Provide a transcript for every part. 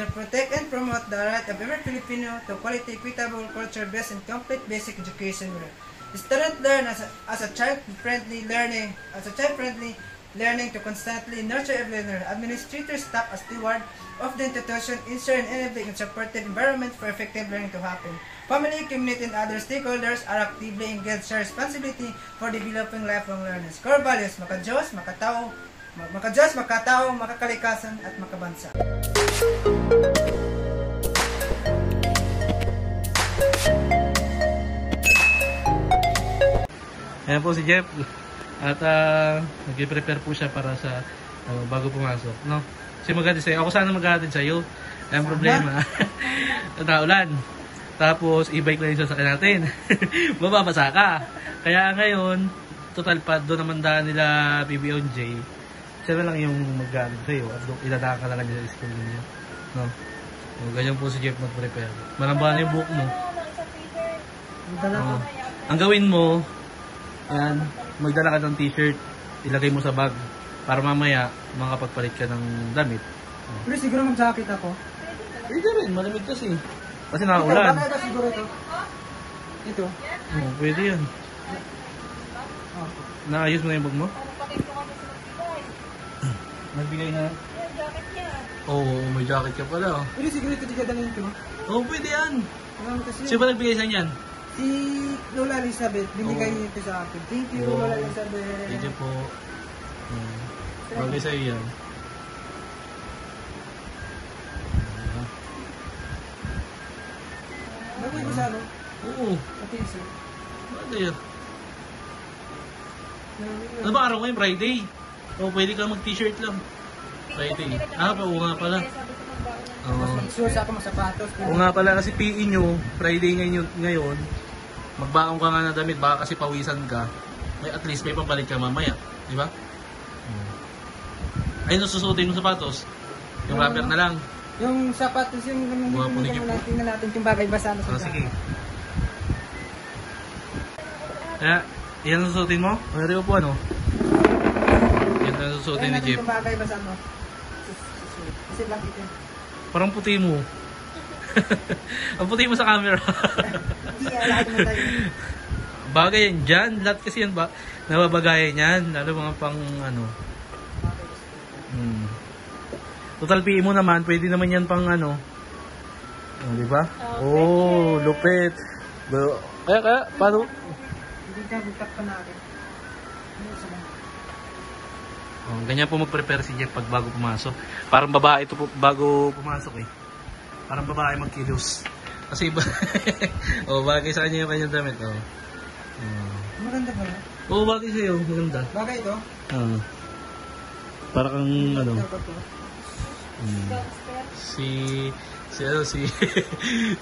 to protect and promote the right of every Filipino to quality, equitable, culture-based, and complete basic education. Students learn as a child-friendly learning, to constantly nurture every learner. Administrators, staff as steward of the institution, ensure an enabling and supportive environment for effective learning to happen. Family, community, and other stakeholders are actively engaged sa responsibility for developing lifelong learners. Core values: maka-Diyos, makatao, makakalikasan, at makabansa. Ayan po si Jeff. At nag-prepare po siya para sa bago pumasok, no? Kasi maghatid sa'yo. Ako sana maghatid sa'yo. Ang problema, naulan. Tapos e-bike lang yung sasakyan natin. Mababasa ka. Kaya ngayon, total pa doon naman daan nila PBOJ. Siya na lang yung maghatid sa'yo. At iladaan ka na lang sa school ninyo, no? So, ganyan po si Jeff mag-prepare. Marambahan yung book mo. Ang gawin mo, ayan, magdala ka ng t-shirt, ilagay mo sa bag para mamaya makapagpalit ka ng damit. Pero siguro mag-jacket ako. Pwede rin, malamig kasi. Kasi nakaulan. Ito, siguro ito. Ito. Oh, pwede yan. Naayos mo na yung bag mo? Nagbigay na? Oo, may jacket ka pala. Pero siguro ito dalhin ko. Oo, pwede yan. Sino ba nagbigay sa yan? Si Lola Elizabeth, binigay niyo ito sa akin. Thank you, Lola Elizabeth. Thank you po. Bagay sa'yo yan. Bagay ko sa ano? Oo. Ate Isa. Bagay yan. Ano ba araw ngayon? Friday? O pwede ka mag-t-shirt lang. Friday. Oo nga pala. Mag-shoes ako, masapatos. Oo nga pala kasi PE nyo, Friday ngayon, magbaong ka nga na damit, baka kasi pawisan ka, may at least may pampalit ka mamaya, di ba? Ayun, susutin yung sapatos. Yung rubber na lang. Yung sapatos, yung tingnan natin yung bagay basa na sa sige. Kaya, yan ang susutin mo? Ano po ano? Yan ang susutin ni Jeff. Yung bagay basa mo. Kasi lang ito. Parang puti mo. Ang puti mo sa camera. Bagay yan dyan. Lahat kasi yan ba? Nababagayan yan. Lalo mga pang ano. Total PE mo naman. Pwede naman yan pang ano. Diba? Oh, lupit. Kaya, paano? Hindi ka, bugtak pa natin. Ganyan po mag-prepare si Jeff pag bago pumasok. Parang babae ito po bago pumasok eh. Parang babae magkilos. Kasi iba. Bagay sa kanya yung kanyang damit. Maganda ba? Oo, bagay sa'yo. Maganda. Bagay ito? Para kang ano. Si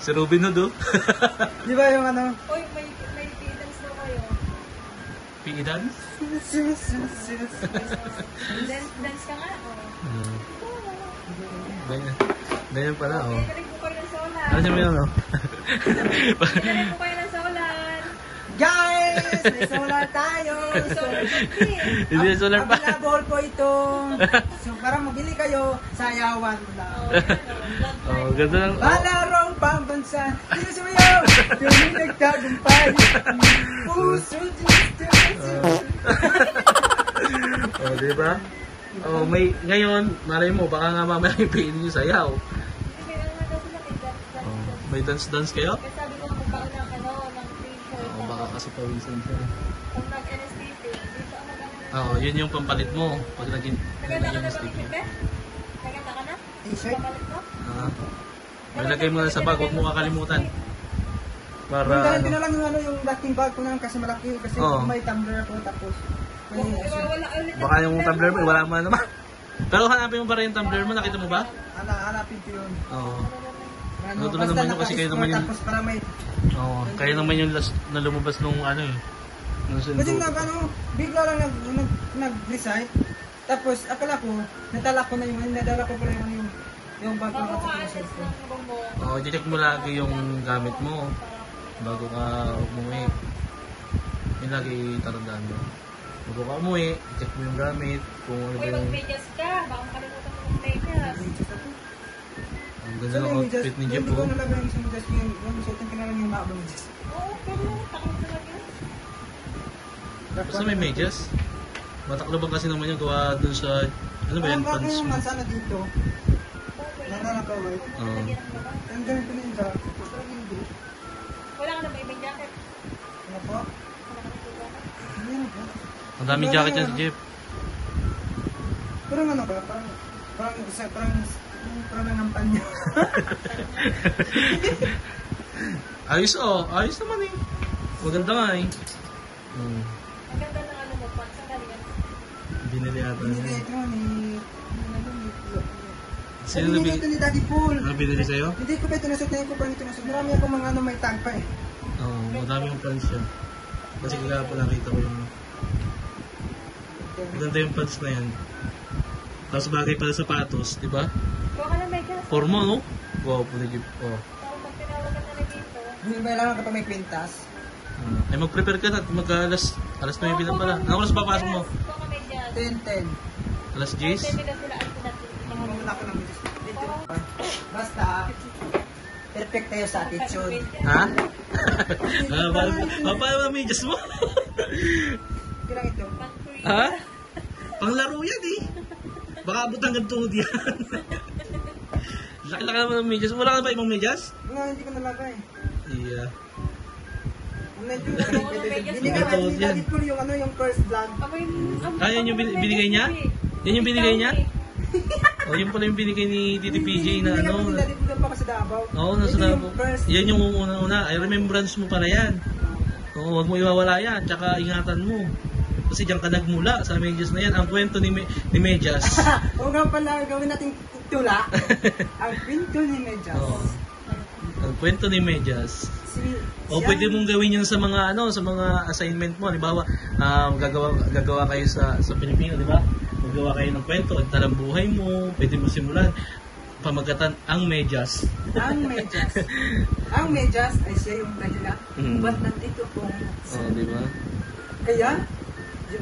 Robin Hood oh. Di ba yung ano? Uy, may dance daw kayo. PE dance? Dance ka nga? Ganyan pala oh. Galing po kayo ng solar. Ano siya mo yun oh? Galing po kayo ng solar. Guys! May solar tayo! Solar Hindi na solar pa. Available po ito. So, parang mabili kayo, sayawan mo lang. Ganda lang. Palarong pambansa, sino sumayaw? Yung nagtagumpay. Puso, diba? Ngayon, malay mo, baka nga mamaya yung PE nyo sayaw. May dance-dance kayo? Kasi sabi ko magbaon ng t-shirt. Baka kasi pawisan siya. Pag nag-NSTP, dito ako Oo, yun yung pampalit mo. Pag naging Naganda ka na ba, Pipe? Naganda ka na? T-shirt? Papalit mo? Malagay mo na sa bag, huwag mo kakalimutan. Para Dahil ko na lang yung laking bag ko na kasi malaki. Kasi may tumbler ako tapos. Wala ulit. Baka yung tumbler mo, wala mo na naman. Pero hanapin mo pa rin yung tumbler mo, nakita mo ba? Hanapin ko yun. Oo. Natuloy naman yun kasi kayo naman yung... Tapos para may... Oo, kayo naman yung last na lumabas nung ano eh. Kasi bigla lang nag-recite. Tapos akala ko, nadala ko pala yung bag ko sa cellphone. Oo, check mo lagi yung gamit mo bago ka umuwi. Yun lagi tatandaan mo. Bago ka umuwi, check mo yung gamit, kung ano ba Uy, yung... mag-medyas ka. Baka makalimutan mo mag-medyas. Ang ganda ng outfit ni Jeff, Hindi ko oh. nalagay yung isang medyas yung suotin ka na lang yung maabang medyas. Oo, pero takot talaga. Basta may medyas. Matakloban kasi naman yung gawa dun sa, ano ba yan, Parang pants yung mo. mansana dito. Nananakaway. Oo. Ang ganito ninja. Parang hindi. Wala ka na ba ibang jacket? Ano po? Wala ka na ibang jacket? Meron ba? Ang daming jacket yan si Jeff. Parang ano ba? Parang nangampan niya. Ayos oh, ayos naman eh. Maganda nga eh. Ang ganda ng ano mo, pants. Ang galingan. Binili ata Hindi niya. ito ni... Sino Hindi nabili? ito ni Daddy Paul. Ano binili sa'yo? Hindi ko pa ito nasot na ko pa ito nasot. Marami akong mga ano may tag pa eh. Oo, madami yung pants yan. Kasi kaya pa nakita ko yung... Maganda yung pants na yan. Tapos bagay pala sapatos, di ba? Kuha ka ng medyas. Forma, no? Wow, pala Jeff. Oh. Tapos pag tinawag ka na dito. Hindi ba kailangan ka pa may kwintas? Ay, mag-prepare ka na. Alas 9 na pala. Ano oras papasok mo? Kuha ka medyas. 10-10. Alas 10? Hindi nila sila ang pinatid. Wala ko lang dito. Basta, perfect tayo sa attitude. Ha? Paano ang medyas mo? Kailang ito. Ha? Panglaro yan eh. Baka abot hanggang tuhod yan. Laki-laki naman ng medyas. Wala ka ba ibang medyas? Hindi ko nalagay. Iya. Medyo, Ang binigay tawag ni yan. Daddy Paul yung ano, yung first vlog. Ah, yan yung binigay niya? Yan yung binigay niya? O, yun pala yung binigay ni Titi PJ na ano. Hindi Daddy Paul pa kasi Davao. Oo, nasa Ito yung Davao. first. Yan yung una-una. Ay, remembrance mo pala yan. Oo, huwag mo iwawala yan. Tsaka ingatan mo. Kasi diyan ka nagmula sa medyas na yan. Ang kwento ni Medyas. O nga pala, gawin natin tula. Ang kwento ni Medyas. Oo. Ang kwento ni Medyas. O siya- pwede mong gawin yun sa mga ano, sa mga assignment mo. Halimbawa, gagawa kayo sa Pilipino, di ba? Gagawa kayo ng kwento, talang buhay mo, pwede mo simulan. Pamagatan ang Medyas. Ang Medyas. Ang Medyas ay siya yung kanila. Mhm. Ba't nandito po? Oo, di ba?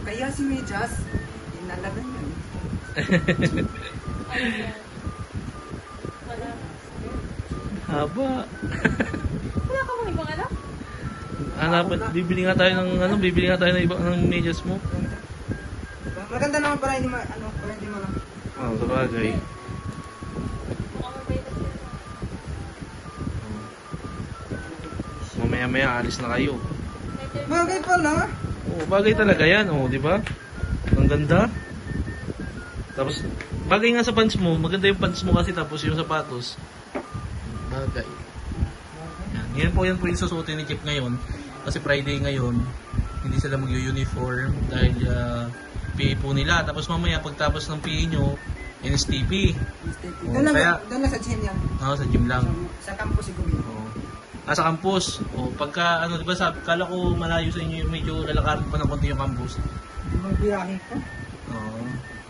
Kaya si Medyas, inalaban yun. Ano yan? Wala. Haba. Wala ka bang ibang anak? Hanapan, bibili nga tayo ng ibang ng medyas mo. Maganda naman para hindi mo lang. Oo, sa bagay. Mukhang mabait na sila. Mamaya-maya, alis na kayo. Bagay pala. Oo, bagay talaga yan. Oo, di ba? Ang ganda. Tapos, bagay nga sa pants mo. Maganda yung pants mo kasi tapos yung sapatos. Bagay. Yan po yung susuotin ni Jeff ngayon. Kasi Friday ngayon, hindi sila mag-uniform dahil PE po nila. Tapos mamaya, pagtapos ng PE nyo, NSTP. Doon kaya- lang sa gym yan. Oo, sa gym lang. Sa campus siguro. Oo. Sa campus. O, pagka, ano, di ba sabi, kala ko malayo sa inyo, medyo lalakarin pa ng konti yung campus. Ibang birahe ko. Oo.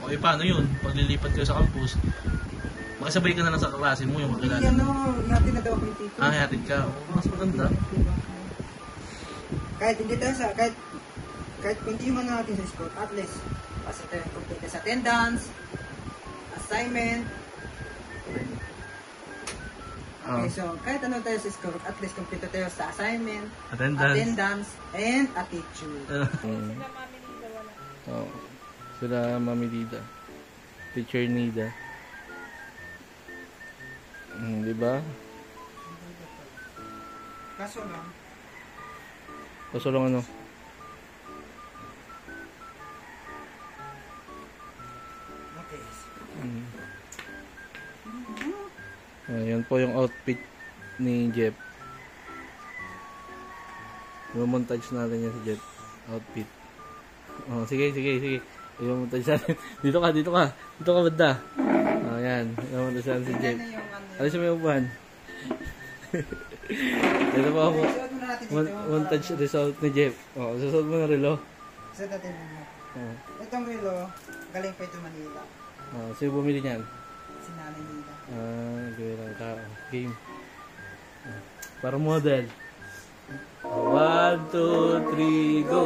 O, paano yun? Pag lilipat kayo sa campus, makasabay ka na lang sa klase mo yung makilala. Yan o, natin na daw ako yung tito. Hatid ka. O, mas maganda. Kahit hindi tayo kahit kunti man natin sa sport, at least, basta tayo complete sa attendance, assignment. Okay, so kahit ano tayo sa sport, at least complete tayo sa assignment, Attendance. and attitude. Sila mami nila wala. Oo. Sila Mami Dida. Teacher Nida. Di ba? Kaso lang, Kaso lang ano? okay. Ayan po yung outfit ni Jeff. I-montage natin yan si Jeff. Outfit. Oh, sige. I-montage natin. Dito ka. Dito ka banda. Ayan. I-montage natin si Jeff. Yan na yung ano. Alis mo yung upuan. Ito po ako. Suot muna natin dito. Montage result ni Jeff. Oh, susot mo na relo. Suot natin muna. Oh. Itong relo, galing pa ito Manila. Oh, sino bumili niyan? Si Nanay Nida. Gawin lang tao. Game. Para model. 1, 2, 3, go!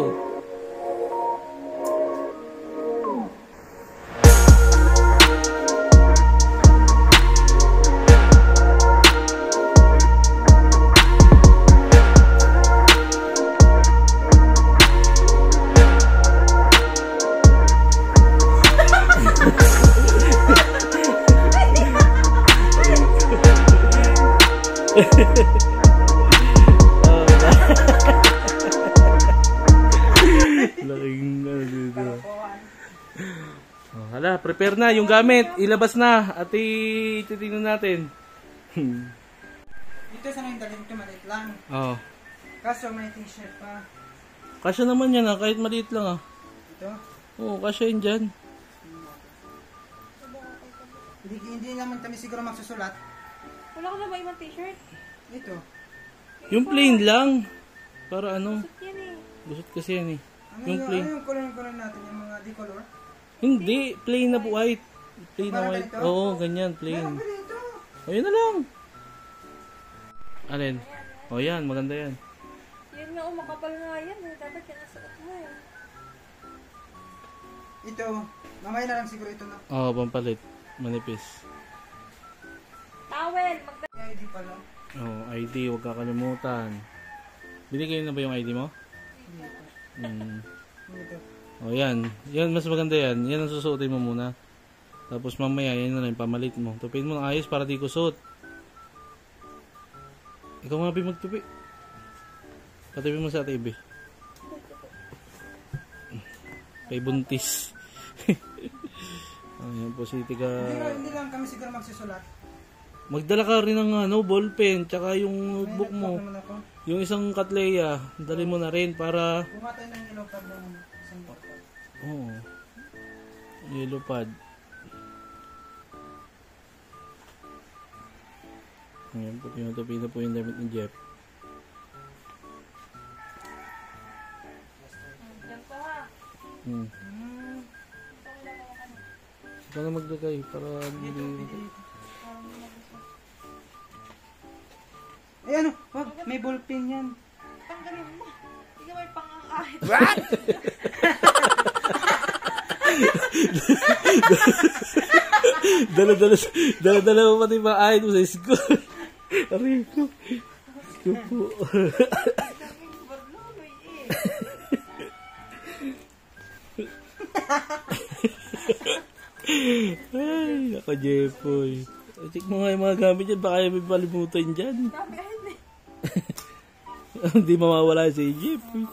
Oh, laking ano dito. Oh, hala, prepare na yung gamit. Ilabas na at titingnan natin. Dito sa nang dalhin ko, maliit lang. Oh. Kaso may t-shirt pa. Kasya naman yan kahit maliit lang Ito. Oo, kasya yun dyan. Hindi naman kami siguro magsusulat. Wala ka na ba ibang t-shirt? Ito. Yung plain lang. Para ano, Yan eh. gusot kasi yan eh. Ano Yung plain. yung color natin? Yung mga decolor? Hindi, plain na white. Plain na Parang white. ganito? Oo, ganyan, plain. Meron pa dito. Ayun na lang. Alin? O yan, maganda yan. Yun nga, makapal nga yan eh. Dapat yan ang suot mo eh. Ito. Mamaya na lang siguro ito na. Oo, pampalit. Manipis. Towel! Yung ID pala. Oo, ID, huwag kakalimutan. Binigay na ba yung ID mo? Ito. O yan. Yan, mas maganda yan. Yan ang susuotin mo muna. Tapos mamaya, yan na lang, pamalit mo. Tupin mo ng ayos para di kusot. Ikaw nga, Bi, magtupi. Patupi mo sa TV. Kay buntis. Ayan po si Tika. Hindi lang kami siguro magsusulat. Magdala ka rin ng ballpen, tsaka yung notebook May mo. laptop naman ako. Yung isang katleya, dali mo na rin para... Kuha tayo ng yellow pad ng isang laptop. Oo. Yellow pad. Ayan po, tinutupi na po yung damit ni Jeff. Diyan ko ha. Ikaw na maglagay para hindi... Eh ano? Wag, may ballpen yan. Tanggalin mo. Hindi ka may pangangahit. What? Dala mo pati mga ahit mo sa school. Aray ko. School po. Barluloy eh. Ay, naka Jeffoy. Check mo nga yung mga gamit dyan, baka may palimutan dyan. Dami ahit eh. Hindi mawawala si Jeffoy.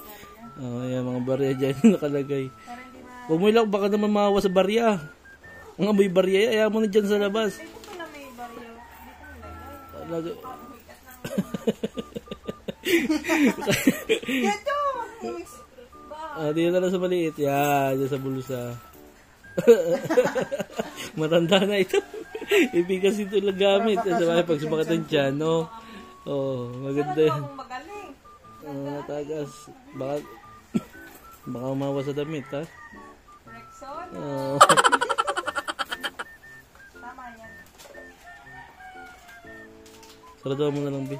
Oh, ayan, mga barya dyan nakalagay. Para hindi na... Huwag mo lang, baka naman mawawa sa barya. Ang amoy barya, ayaw mo na dyan sa labas. Ito pala may baryo. Dito nilagay. Ito! Dito na lang sa maliit. Yan, dyan sa bulsa. Matanda na ito. Ibig kasi ito lang gamit. Sa mga pag sumakatan dyan, no? Oh, maganda yan. Kung magaling. Tagas. Baka umawa sa damit, ha? Rexon. Oh. Tama yan. Sarado mo na lang, Bi.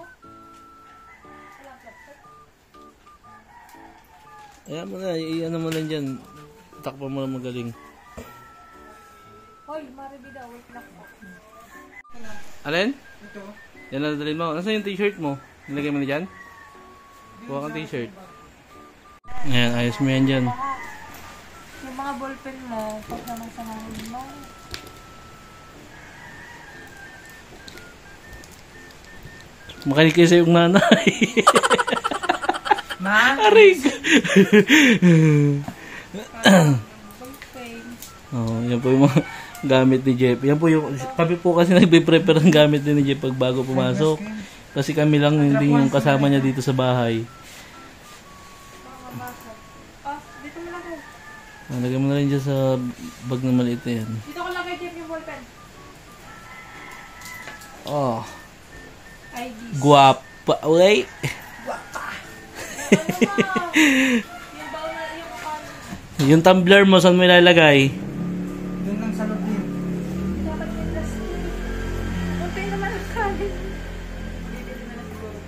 Ayan mo na, i-ano mo lang dyan. Takpan mo lang magaling. Hoy, maribida. Wait lang po. Alin? Ito. Yan na dalhin mo. Nasaan yung t-shirt mo? Nilagay mo na dyan? Kuha kang t-shirt. Ayan, ayos mo yan dyan. Yung mga ballpen mo, pag naman sa mga mo. Makinig kayo sa yung nanay. Ma? Arig! Ballpen. Oh, yan po yung mga gamit ni Jeff. Yan po yung, kami po kasi nagbe-prepare ng gamit din ni Jeff pag bago pumasok. Kasi kami lang hindi yung kasama niya dito sa bahay. Dito mo lang ko. Lagay mo na rin dyan sa bag na maliit na yan. Dito ko lagay Jeff yung ballpen. Oh, IDs. guwapa. Okay? Yung baon na yung account. Yung tumbler mo, saan mo ilalagay? Doon lang sa loob din. Dapat may plastic. Kunti naman ang kanin. Bibili na lang siguro.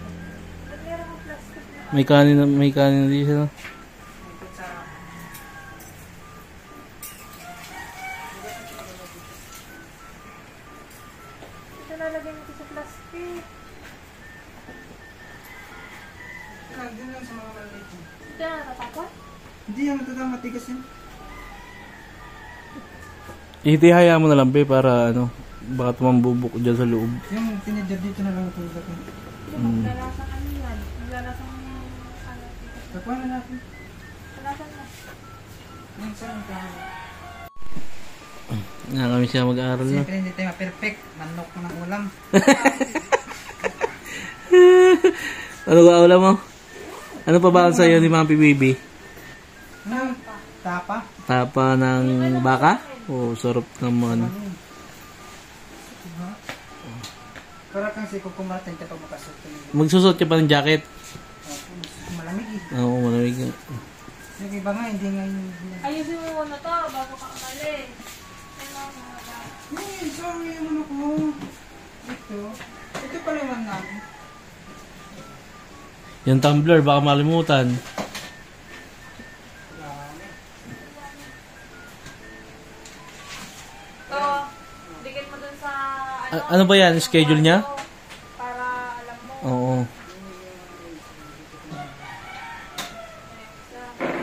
Ba't meron kang plastic na? May kanin na dito siya, no? Ikot sa... Ito nalagay mo sa plastic. Doon lang sa mga maliit. Ito na natatakot? Hindi yan, matutang matigas yan. Ihihaya mo na lang, be, para ano, Baka tumambubok dyan sa loob. Yung teenager dito na lang ito. Maglalasa ka niyan. Maglalasa mo yung ano. Tapuan na natin. Maglalasa mo. Yung saan ka? Nga kami siya mag-aaral na. Siyempre hindi tayo ma-perfect. Manok ng ulam. Ano ba ulam mo? Ano pa ba sa'yo ni Mami Bibi? Ano? Tapa? Tapa ng baka? Oh, sarap naman. Para kang si kukumarating ka pag makasot. Magsusot ka pa ng jacket? Malamig eh. Oo, malamig. Yung iba nga, hindi nga yung... Ayusin mo muna to bago ka umalis. Sorry yung ano ko. Ito pala yung namin. Yung tumbler, baka malimutan. So, dikit mo dun sa Ano ba yan? Schedule niya? para alam mo. Oo.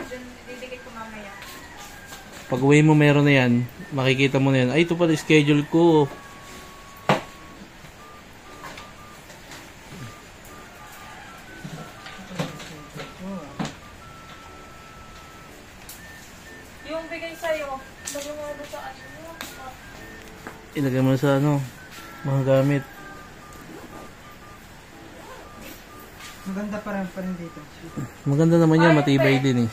Dun, didikit ko mamaya. Pag uwi mo meron na yan, makikita mo na yan. Ay, ito pala schedule ko. Yung bigay sa'yo, lagyan mo doon sa ano mo. Ilagay mo sa ano, mga gamit. Maganda pa rin dito. Maganda naman yan, matibay din eh.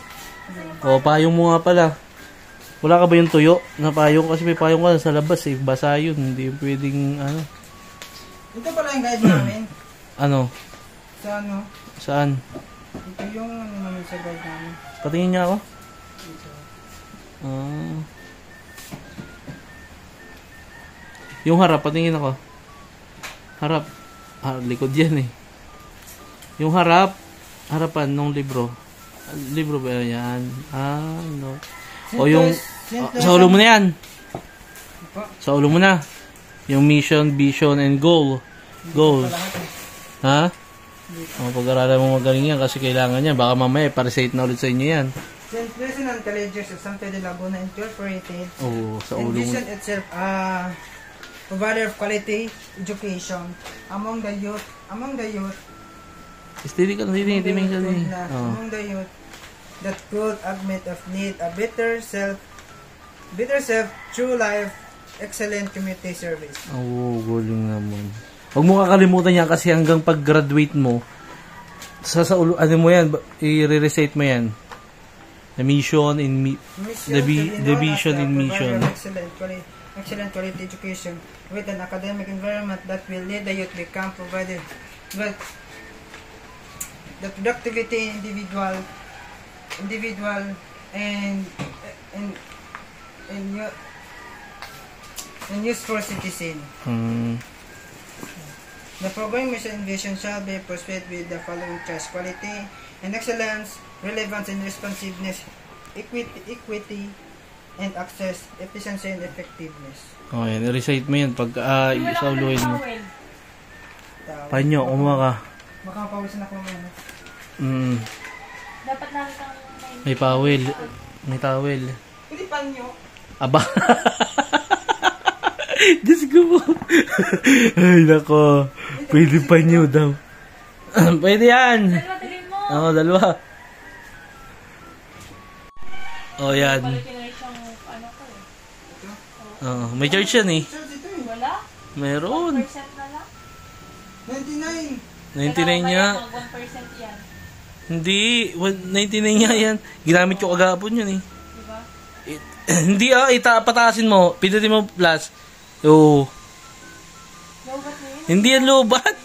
O, payong mo nga pala. Wala ka ba yung tuyo na payong? Kasi may payong ka sa labas eh. Basa yun. Hindi pwedeng ano. Ito pala yung guide namin. Ano? Sa ano? Saan? Ito yung ano namin sa guide namin. Patingin niya ako. Ito. Ah. Yung harap, patingin ako. Harap. Likod yan eh. Yung harap. Harapan nung libro. Libro ba yan? No. O yung... sa ulo mo na yan. Sa ulo mo na. Yung mission, vision, and goal. Goal. Ha? O, pag-aralan mo magaling yan kasi kailangan yan. Baka mamaya, pa-recite na ulit sa inyo yan. St. President Colleges of San Pedro Laguna Incorporated. Oo, sa ulo mo. Envision itself provider of quality education among the youth. Steady ka, hindi ka din. Among the youth that could admit of need a better self, true life, excellent community service. Oo, galing naman. Huwag mo kakalimutan yan kasi hanggang pag-graduate mo, sa ulo, ano mo yan, i-recite mo yan. The mission in the vision in mission. Excellent quality education with an academic environment that will lead the youth become provided with the productivity individual and useful citizen. The program mission and vision shall be pursued with the following traits: quality and excellence, relevance and responsiveness, equity and access, efficiency and effectiveness. Okay, recite mo yan pag isauluhin mo. Towel. Panyo, kumuha ka. Baka mapawisan ako ngayon. Dapat lang kang May pawel. May towel. Pwede panyo. Aba. Diyos ko po. Ay, nako. Pwede panyo daw. Pwede yan. dalawa dalhin mo. Oo, dalawa. Oh, yan. Balikin na siyang ano ko eh. Oo, may charge yan eh. Charge ito eh. Wala? Meron. 1% na lang? 99. 99 niya. Mag 1% yan. Hindi. 99 niya yan. Ginamit ko kagapon yun eh. Diba? Hindi pataasin mo. Pindutin mo plus. Oo. Lobat na yun? Hindi yan lubat.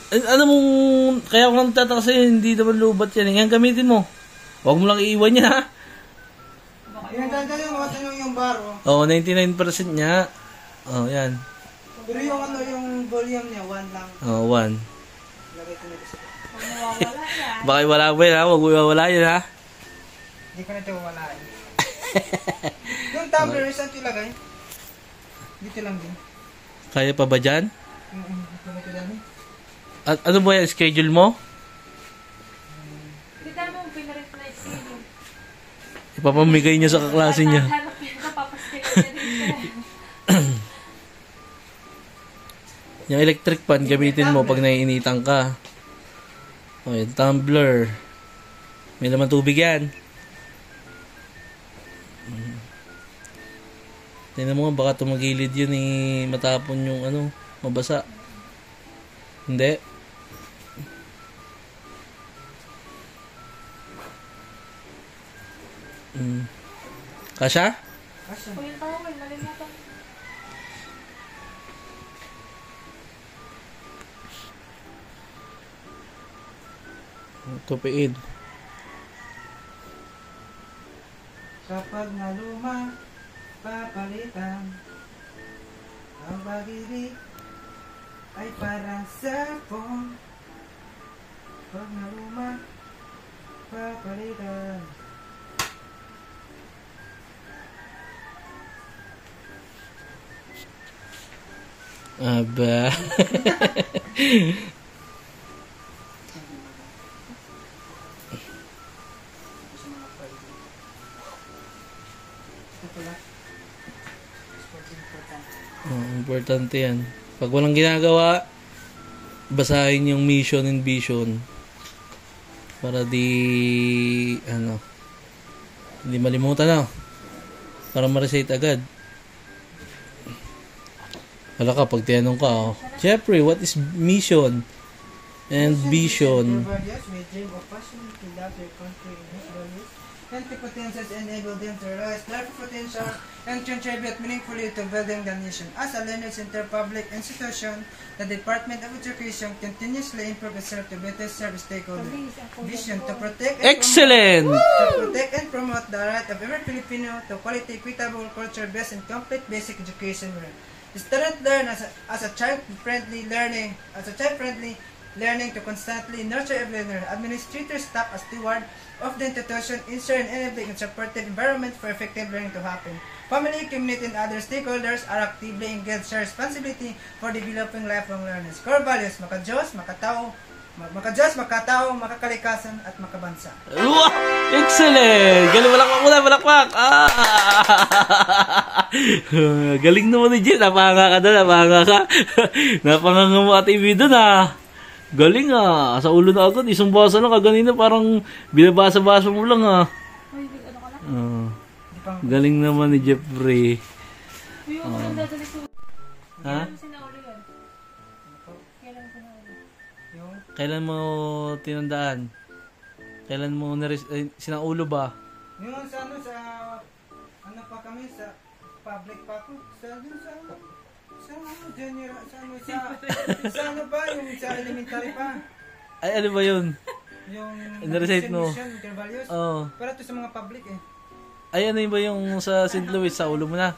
Ano mong, kaya ko lang tataka sa'yo, hindi naman lubat yan. Yan gamitin mo. Huwag mo lang iiwan niya ha. Yung dadalhin mo, yung baro. Oo, 99% niya. Oo, yan. Pero yung ano, yung volume niya, 1 lang. Oo, 1. Lagay ko na gusto. Huwag mawawala yan. Baka wala ba yan ha? Huwag mo iwawala yan ha? Hindi ko na ito wawalain. Yung tumbler, saan ito ilagay? Dito lang din. Kaya pa ba dyan? Dito na ito lang. At ano ba yan? Schedule mo? Hindi tayo mo pinarit na schedule. Ipapamigay niya sa kaklase niya. Hanap yun, papaskil niya din siya. Yung electric fan, gamitin mo pag naiinitan ka. O, yung tumbler. May laman tubig yan. Tingnan mo nga, baka tumagilid yun matapon yung mabasa. Hindi. Kasha? Kasha. Kuya tawag, malimutan. Tupiid. Kapag naluma, papalitan. Ang pag-ibig ay parang cellphone. Kapag naluma, papalitan. Aba. Importante yan. Pag walang ginagawa, basahin yung mission and vision para hindi malimutan para ma-recite agad. Wala ka, pag tinanong ka, Jeffrey, what is mission and vision? We dream of passion to love your country and its values. And the potentials enable them to realize their potential and contribute meaningfully to building the nation. As a learning center public institution, the Department of Education continuously improves itself to better serve stakeholders. Vision to protect Excellent! and promote the right of every Filipino to quality, equitable, culture-based, and complete basic education. Students learn as a child-friendly learning, to constantly nurture every learner. Administrators, staff, as steward of the institution, ensure an enabling and supportive environment for effective learning to happen. Family, community, and other stakeholders are actively engaged sa responsibility for developing lifelong learners. Core values: maka-Diyos, makatao, makakalikasan, at makabansa. Wow! Excellent! Galing, balakpak! Galing naman ni Jen. Napahanga ka. Napahanga mo at ibig doon Galing sa ulo na agad. Isang basa lang kaganina, parang binabasa-basa mo lang Uy, ano ka lang? Galing naman ni Jeffrey. Uy, ako lang dadali ko. Ha? Kailan mo sinaulo yun? Kailan mo sinaulo? Kailan mo tinandaan? Kailan mo sinaulo ba? Yung sa pa kami sa public pa ako. Junior, yung sa elementary pa. Ay, ano ba yun? Yung na-recite mo? Intervalues. Oo. Para to sa mga public Ay, ano yun ba yung sa St. Louis? Sa ulo mo na?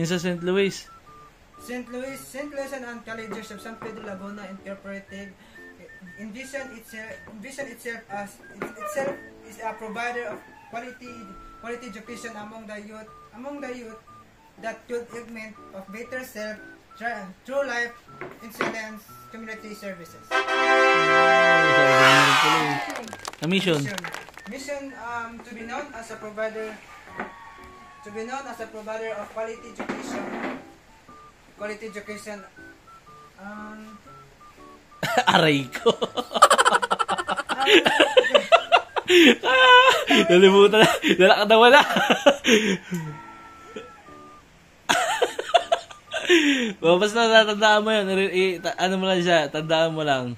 Yung sa St. Louis? St. Louis and Colleges of San Pedro Laguna Incorporated envision itself is a provider of quality education among the youth that could augment of better self through life excellence community services. Mission To be known as a provider of quality education aray ko. Nalimutan na. Wala. Basta tatandaan mo yun. Ano mo lang siya. Tandaan mo lang.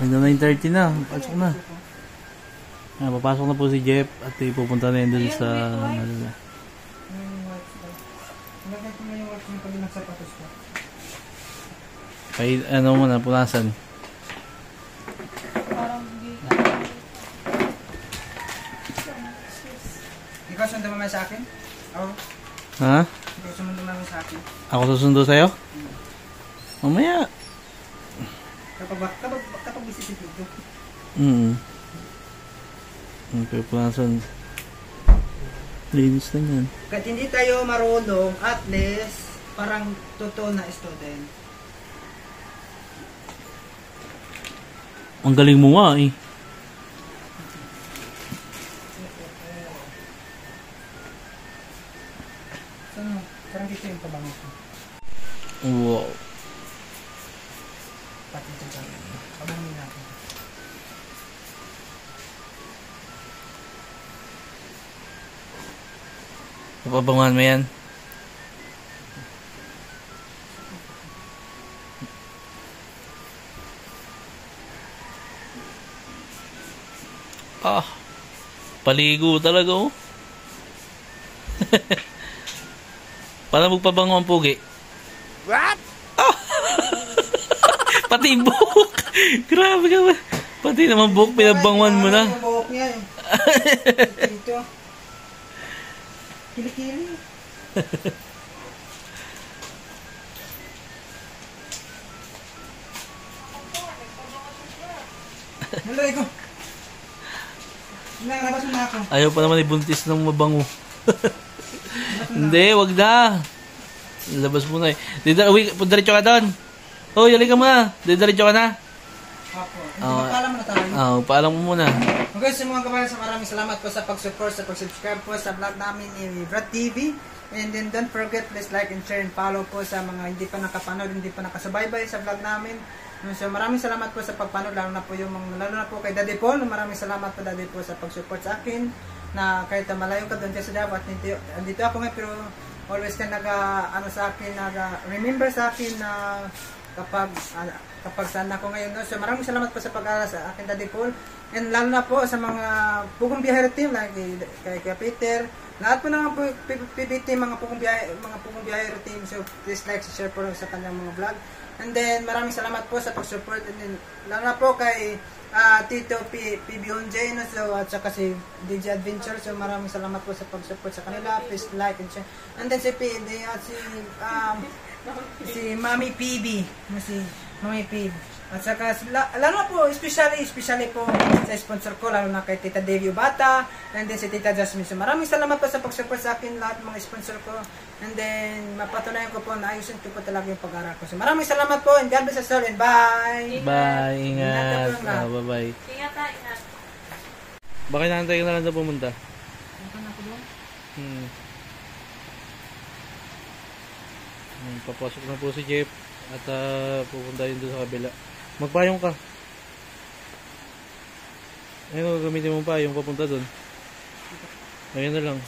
9:30 na. Pasok na. Papasok na po si Jeff at pupunta na yun dun sa Malala. Kay ano mo na, punasan. Parang hindi. Ikaw sundo mo sa akin? Oo. Ha? Ikaw sundo mo sa akin? Ako susundo sa'yo? Mamaya. Kapag bisip ito. Okay, punasan. Linis na yan. Kahit hindi tayo marunong, at least, parang totoo na student. Ang galing mo nga Parang dito yung pabango ko. Wow. pati ito dyan. Pabungin natin. Papabanguhan mo yan. Ah, paligo talaga oh. Paano magpabango ang pugi? What? Ah! Pati yung buhok. Grabe ka ba? Pati naman buhok, pinabanguhan mo na. Yung buhok niya eh. Dito. Kili-kili. Nalay ko. Nalabas mo na ako. Ayaw pa naman ibuntis ng mabango. Hindi, wag na. Labas mo na eh. Diretso ka doon. Oh, yali ka muna. Diretso ka na. Apo. Paalam mo na tayo. Paalam mo muna. Okay, so mga kabayan, maraming salamat po sa pag-support, sa pag-subscribe po sa vlog namin ni Brad TV. And then don't forget, please like and share and follow po sa mga hindi pa nakapanood, hindi pa nakasubaybay sa vlog namin. So maraming salamat po sa pagpanood, lalo na po kay Daddy Paul. Maraming salamat po Daddy po sa pag-support sa akin, na kahit malayo ka doon sa Davao at andito ako ngayon, pero always ka sa akin, remember sa akin na kapag saan ako ngayon. No? So maraming salamat po sa pag-aaral sa akin Daddy Paul, and lalo na po sa mga Pugong Biyahero team, like kay Peter, lahat po ng PBT, mga Pugong Biyahero team. So please like, share po sa kanyang mga vlog. And then maraming salamat po sa pag-support, and then lalo na po kay Tito PB Onjay, no? So at saka si DJ Adventure. So maraming salamat po sa pag-support sa kanila. Please like and share. And then si Mami PB, si Mami PB. At saka lalo na po especially po sa sponsor ko, lalo na kay Tita Davio Bata, and then si Tita Jasmine. So maraming salamat po sa pag-support sa akin, lahat mga sponsor ko. And then mapatunayan ko po na ayusin ko po talaga yung pag-aaral ko. So maraming salamat po, and God bless us all, and bye! Bye, ingat. Bye-bye. Ingat ha, ingat. Bakit naantay ka na lang na pumunta? Papasok na po si Jeff at pupunta yun doon sa kabila. Magpayong ka. Ayun, gamitin mo pa yung papunta doon. Ayun na lang.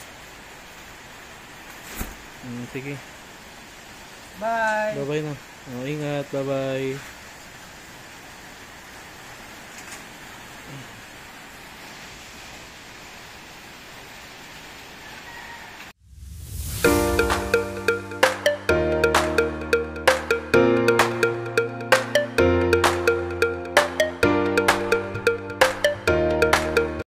Sige. Bye! Bye-bye na. Ingat. Bye-bye.